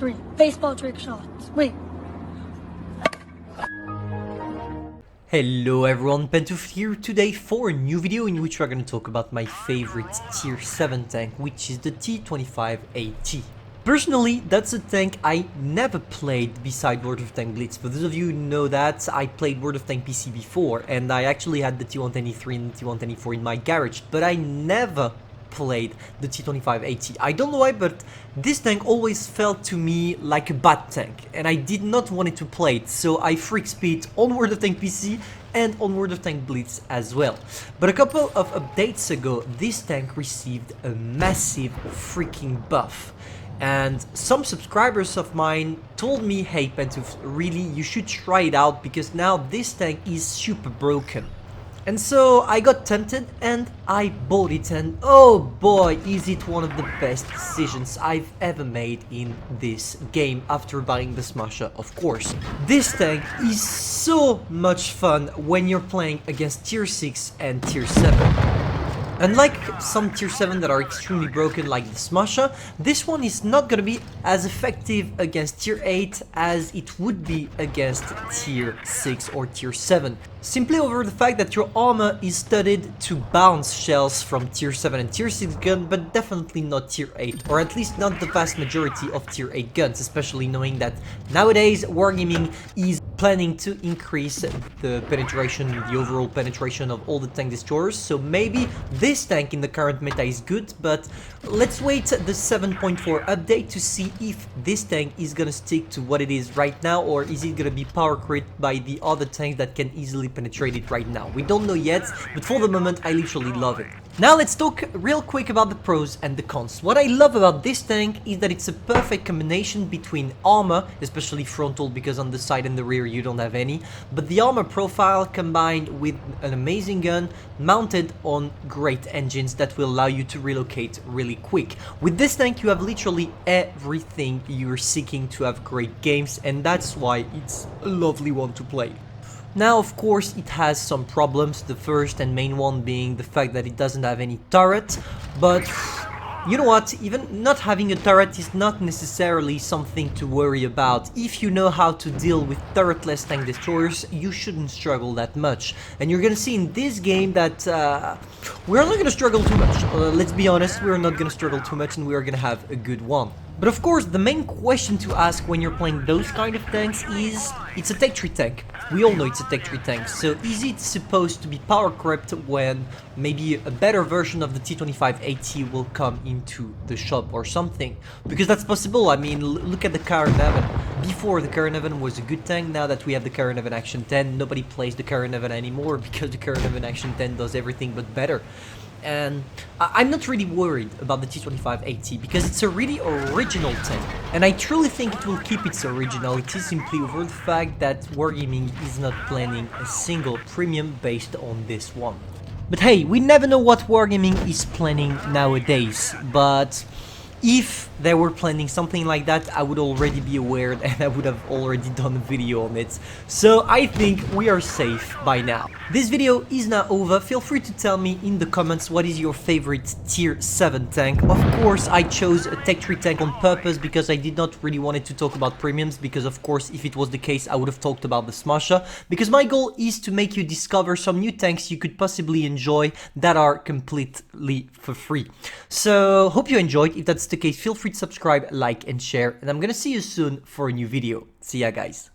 3. Baseball trick shots. Wait. Hello everyone, Pantoufleee here today for a new video in which we're going to talk about my favorite tier 7 tank, which is the T25AT. Personally, that's a tank I never played beside World of Tank Blitz. For those of you who know that, I played World of Tank PC before, and I actually had the T123 and the T124 in my garage, but I never played the T25AT. I don't know why, but this tank always felt to me like a bad tank, and I did not want it to play it, so I freak speed on World of Tank PC and on World of Tank Blitz as well. But a couple of updates ago, this tank received a massive freaking buff. And some subscribers of mine told me, hey Pantouf, really, you should try it out because now this tank is super broken. And so I got tempted and I bought it, and oh boy, is it one of the best decisions I've ever made in this game after buying the Smasher, of course. This tank is so much fun when you're playing against tier 6 and tier 7. Unlike some tier 7 that are extremely broken like the Smasher, this one is not gonna be as effective against tier 8 as it would be against tier 6 or tier 7. Simply over the fact that your armor is studded to bounce shells from tier 7 and tier 6 gun, but definitely not tier 8, or at least not the vast majority of tier 8 guns, especially knowing that nowadays Wargaming is planning to increase the penetration, the overall penetration of all the tank destroyers, so maybe this tank in the current meta is good, but let's wait the 7.4 update to see if this tank is gonna stick to what it is right now, or is it gonna be power crit by the other tanks that can easily penetrate it right now. We don't know yet, but for the moment I literally love it. Now let's talk real quick about the pros and the cons. What I love about this tank is that it's a perfect combination between armor, especially frontal because on the side and the rear you don't have any, but the armor profile combined with an amazing gun mounted on great engines that will allow you to relocate really quick. With this tank you have literally everything you're seeking to have great games, and that's why it's a lovely one to play. Now, of course, it has some problems, the first and main one being the fact that it doesn't have any turret, but you know what, even not having a turret is not necessarily something to worry about. If you know how to deal with turretless tank destroyers, you shouldn't struggle that much. And you're gonna see in this game that we're not gonna struggle too much. Let's be honest, we're not gonna struggle too much and we're gonna have a good one. But of course, the main question to ask when you're playing those kind of tanks is, it's a tech tree tank. We all know it's a tech tree tank, so is it supposed to be power crept when maybe a better version of the T25AT will come into the shop or something? Because that's possible. I mean, look at the Karen-11. Before, the Karen-11 was a good tank. Now that we have the Karen-11 Action 10, nobody plays the Karen-11 anymore because the Karen-11 Action 10 does everything but better. And I'm not really worried about the T25AT because it's a really original tank, and I truly think it will keep its originality simply over the fact that Wargaming is not planning a single premium based on this one. But hey, we never know what Wargaming is planning nowadays, but if they were planning something like that, I would already be aware and I would have already done a video on it. So I think we are safe by now. This video is now over. Feel free to tell me in the comments what is your favorite tier 7 tank. Of course, I chose a tech tree tank on purpose because I did not really want to talk about premiums, because of course if it was the case I would have talked about the Smasher, because my goal is to make you discover some new tanks you could possibly enjoy that are completely for free. So hope you enjoyed. If that's the case, feel free to subscribe, like and share, and I'm gonna see you soon for a new video. See ya guys.